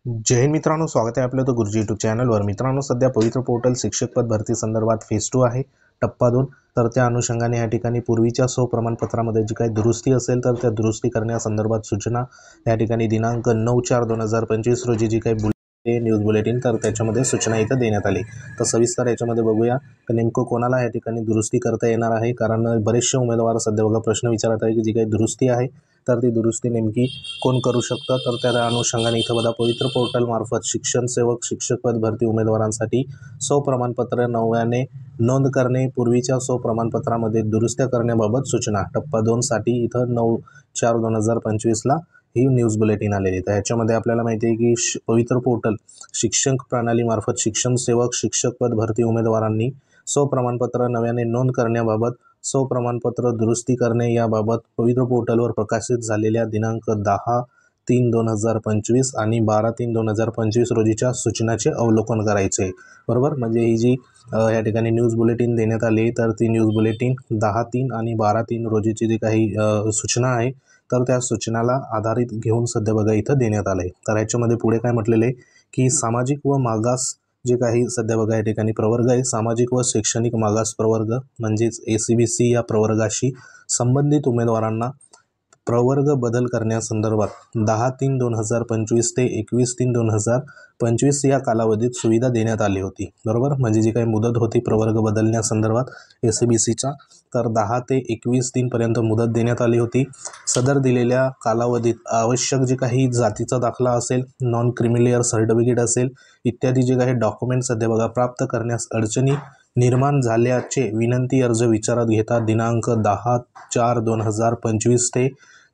जय हिंद मित्रांनो, स्वागत आहे आपलं गुरुजी यूट्यूब चॅनलवर। मित्रांनो, सध्या पवित्र पोर्टल शिक्षक पद भरती संदर्भात फेज 2 आहे, टप्पा 2। तर त्या अनुषंगाने या ठिकाणी पूर्वीच्या प्रमाणपत्रामध्ये जी काही दुरुस्ती असेल तर त्या दुरुस्ती करण्यासंदर्भात सूचना या ठिकाणी दिनांक 9/4/2025 रोजी जी काही न्यूज बुलेटिन तर त्याच्यामध्ये सूचना इथं देण्यात आली। तर सविस्तर याच्यामध्ये बघूया की नेमकं कोणाला या ठिकाणी दुरुस्ती करता येणार आहे, कारण बरेचसे उमेदवार सध्या बघा प्रश्न विचारत आहे की जी काही दुरुस्ती आहे तर ती दुरुस्ती नेमकी कोण करू शकतं। तर त्या अनुषंगाने इथं बघा पवित्र पोर्टल मार्फत शिक्षण सेवक शिक्षक पद भरती उमेदवारांसाठी प्रमाणपत्र नव्याने नोंद करणे, पूर्वीच्या प्रमाणपत्रामध्ये दुरुस्त्या करण्याबाबत सूचना टप्पा 2 साठी इथं 9/4/2025 ही न्यूज बुलेटिन आलेली। तर ह्याच्यामध्ये आपल्याला माहिती आहे की पवित्र पोर्टल शिक्षण प्रणालीमार्फत शिक्षण सेवक शिक्षक पद भरती उमेदवारांनी प्रमाणपत्र नव्याने नोंद करण्याबाबत प्रमाणपत्र दुरुस्ती करणे याबाबत पवित्र पोर्टलवर प्रकाशित झालेल्या दिनांक 10/3/2025 आणि 12/3/2025 रोजीच्या सूचनाचे अवलोकन करायचे, बरोबर। म्हणजे ही जी या ठिकाणी न्यूज बुलेटिन देण्यात आली तर ती न्यूज बुलेटिन 10/3 आणि 12/3 रोजीची जी काही सूचना आहे तर त्या सूचनाला आधारित घेऊन सध्या बघा इथं देण्यात आलं आहे। तर ह्याच्यामध्ये पुढे काय म्हटलेलं आहे की सामाजिक व मागास जे काही सध्या बघा या ठिकाणी प्रवर्ग आहे, सामाजिक व शैक्षणिक मागास प्रवर्ग म्हणजेच ACBC या प्रवर्गाशी संबंधित उमेदवारांना प्रवर्ग बदल करण्यासंदर्भात 10/3/2025 ते 21/3/2025 या कालावधीत सुविधा देण्यात आली होती, बरोबर। म्हणजे जी काही मुदत होती प्रवर्ग बदलण्यासंदर्भात ACBCचा तर 10 ते 21 पर्यंत मुदत देण्यात आली होती। सदर दिलेल्या कालावधीत आवश्यक जे काही जातीचा दाखला असेल, नॉन क्रिमिलियर सर्टिफिकेट असेल इत्यादी जे काही डॉक्युमेंट सध्या बघा प्राप्त करण्यास अडचणी निर्माण झाल्याचे विनंती अर्ज विचारात घेता दिनांक 10/4/2025 ते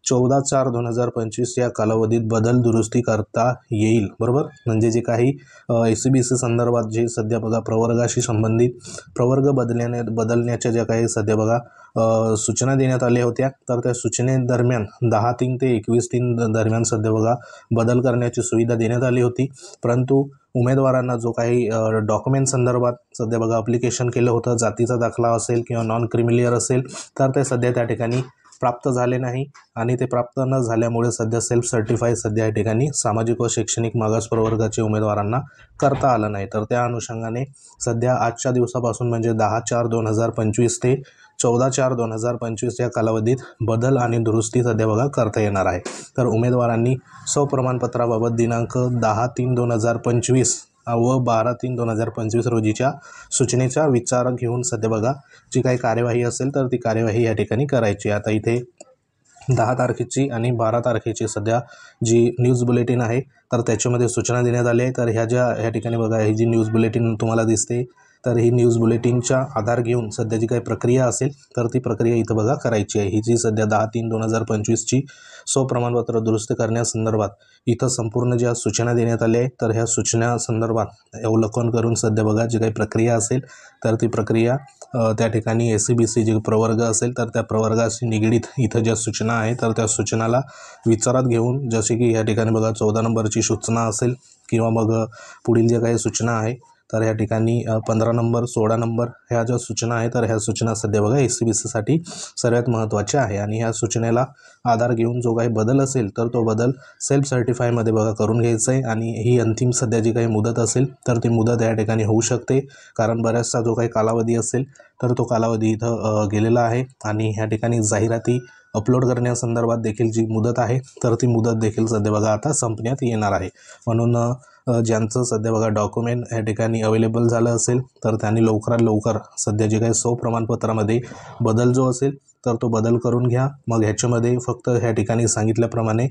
14/4/2025 या कालावधीत बदल दुरुस्ती करता येईल, बरोबर। म्हणजे जे काही ACBC संदर्भात जे सध्या बघा प्रवर्गाशी संबंधित प्रवर्ग बदलण्याच्या ज्या काही सध्या बघा सूचना देण्यात आल्या होत्या तर त्या सूचनेदरम्यान 10/3 ते 21/3 दरम्यान सध्या बघा बदल करण्याची सुविधा देण्यात आली होती। परंतु उमेदवारांना जो काही डॉक्युमेंट संदर्भात सध्या बघा ॲप्लिकेशन केलं होतं, जातीचा दाखला असेल किंवा नॉन क्रिमिलियर असेल तर ते सध्या त्या ठिकाणी प्राप्त झाले नाही आणि ते प्राप्त न झाल्यामुळे सध्या सेल्फ सर्टिफाय सध्या या ठिकाणी सामाजिक व शैक्षणिक मागास प्रवर्गाचे उमेदवारांना करता आलं नाही। तर त्या अनुषंगाने सध्या आजच्या दिवसापासून म्हणजे 10/4/2025 ते 14/4/2025 या कालावधीत बदल आणि दुरुस्ती सध्या बघा करता येणार आहे। तर उमेदवारांनी प्रमाणपत्राबाबत दिनांक 10/3/2025 व 12/3/2025 रोजीच्या सूचनेचा विचार घेऊन सध्या बघा जी काही कार्यवाही असेल तर ती कार्यवाही या ठिकाणी करायची। आता इथे 10 तारखेची आणि 12 तारखेची सध्या जी न्यूज बुलेटिन आहे तर त्याच्यामध्ये सूचना देण्यात आली आहे। तर ह्या ठिकाणी बघा ही जी न्यूज बुलेटिन तुम्हाला दिसते तर ही न्यूज बुलेटिनचा आधार घेऊन सध्या जी काही प्रक्रिया असेल तर ती प्रक्रिया इथं बघा करायची आहे। ही जी सध्या 10/3/2025ची प्रमाणपत्र दुरुस्त करण्यासंदर्भात इथं संपूर्ण ज्या सूचना देण्यात आल्या आहेत तर ह्या सूचना संदर्भात अवलोकन करून सध्या बघा जी काही प्रक्रिया असेल तर ती प्रक्रिया त्या ठिकाणी ACBC जे प्रवर्ग असेल तर त्या प्रवर्गाशी निगडीत इथं ज्या सूचना आहे तर त्या सूचनाला विचारात घेऊन जसे की या ठिकाणी बघा 14 नंबरची सूचना असेल किंवा मग पुढील जे काही सूचना आहे तर या ठिकाणी 15 नंबर 16 नंबर ह्या ज्या सूचना आहे तर ह्या सूचना सध्या बघा ACBCसाठी सर्वात महत्त्वाच्या आहे आणि ह्या सूचनेला आधार घेऊन जो काही बदल असेल तर तो बदल सेल्फ सर्टिफायमध्ये बघा करून घ्यायचा आहे आणि ही अंतिम सध्या जी काही मुदत असेल तर ती मुदत या ठिकाणी होऊ शकते, कारण बऱ्याचसा जो काही कालावधी असेल तर तो कालावधी इथं गेलेला आहे आणि ह्या ठिकाणी जाहिराती अपलोड करण्यासंदर्भात देखील जी मुदत आहे तर ती मुदत देखील सध्या बघा आता संपण्यात येणार आहे। म्हणून ज्यांचं सध्या बघा डॉक्युमेंट या ठिकाणी अवेलेबल झालं असेल तर त्यांनी लवकरात लवकर सध्या जे काही प्रमाणपत्रामध्ये बदल जो असेल तर तो बदल करून घ्या। मग ह्याच्यामध्ये फक्त ह्या ठिकाणी सांगितल्याप्रमाणे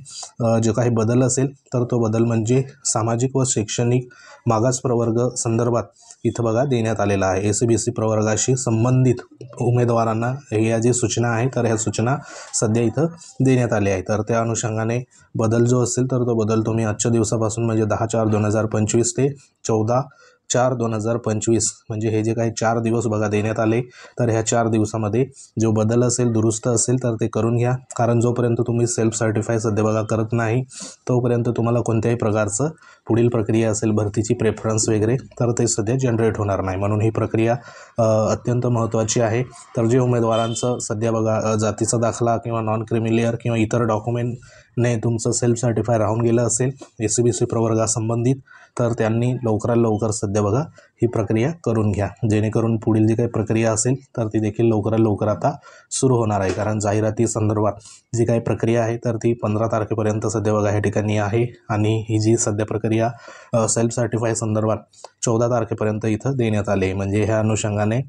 जो काही बदल असेल तर तो बदल म्हणजे सामाजिक व शैक्षणिक मागास प्रवर्ग संदर्भात इथं बघा देण्यात आलेला आहे। ACBC प्रवर्गाशी संबंधित उमेदवारांना ह्या जी सूचना आहे तर ह्या सूचना सध्या इथं देण्यात आल्या आहे। तर त्या अनुषंगाने बदल जो असेल तर तो बदल तुम्ही आजच्या दिवसापासून म्हणजे 10/4/2025 ते 14/4/2025 म्हणजे हे जे काही 4 दिवस बघा देण्यात आले तर ह्या 4 दिवसामध्ये जो बदल असेल दुरुस्त असेल तर ते करून घ्या, कारण जोपर्यंत तुम्ही सेल्फ सर्टिफाय सध्या बघा करत नाही तोपर्यंत तुम्हाला कोणत्याही प्रकारचं पुढील प्रक्रिया असेल भरतीची प्रेफरन्स वगैरे तर ते सध्या जनरेट होणार नाही। म्हणून ही प्रक्रिया अत्यंत महत्त्वाची आहे। तर जे उमेदवारांचं सध्या बघा जातीचा दाखला किंवा नॉन क्रिमिलियर किंवा इतर डॉक्युमेंट ने तुमचं सेल्फ सर्टिफाय राहून गेलं असेल SCBC प्रवर्गासंबंधित, तर त्यांनी लवकरात लवकर सध्या बघा ही प्रक्रिया करून घ्या, जेणेकरून पुढील जी काही प्रक्रिया असेल तर ती देखील लवकरात लवकर आता सुरू होणार आहे. कारण जाहिराती संदर्भात जी काही प्रक्रिया आहे तर ती 15 तारखेपर्यंत सध्या बघा या ठिकाणी आहे आणि ही जी सध्या प्रक्रिया सेल्फ सर्टिफाय संदर्भात 14 तारखेपर्यंत इथं देण्यात आली आहे. म्हणजे ह्या अनुषंगाने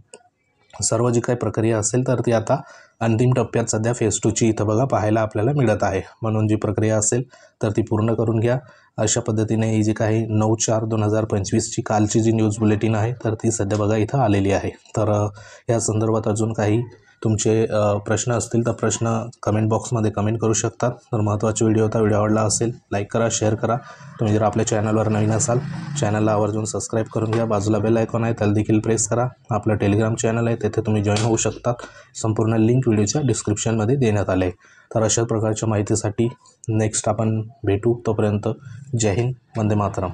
सर्व जी काही प्रक्रिया असेल तर ती आता अंतिम टप्प्यात सध्या फेज 2ची इथं बघा पाहायला आपल्याला मिळत आहे. म्हणून जी प्रक्रिया असेल तर ती पूर्ण करून घ्या. अशा पद्धतीने ही जी काही 9/4/2025ची कालची जी न्यूज बुलेटिन आहे तर ती सध्या बघा इथं आलेली आहे. तर या संदर्भात अजून काही तुमचे प्रश्न असतील तर प्रश्न कमेंट बॉक्समध्ये कमेंट करू शकतात. तर महत्त्वाचा व्हिडिओ होता. व्हिडिओ आवडला असेल लाईक करा, शेअर करा. तुम्ही जर आपल्या चॅनलवर नवीन असाल चॅनलला आवर्जून सबस्क्राईब करून घ्या. बाजूला बेल आयकॉन आहे त्याला देखील प्रेस करा. आपलं टेलिग्राम चॅनल आहे तेथे तुम्ही जॉईन होऊ शकतात. संपूर्ण लिंक व्हिडिओच्या डिस्क्रिप्शनमध्ये देण्यात आले. तर अशा प्रकारच्या माहितीसाठी नेक्स्ट आपण भेटू. तोपर्यंत जय हिंद, वंदे मातरम.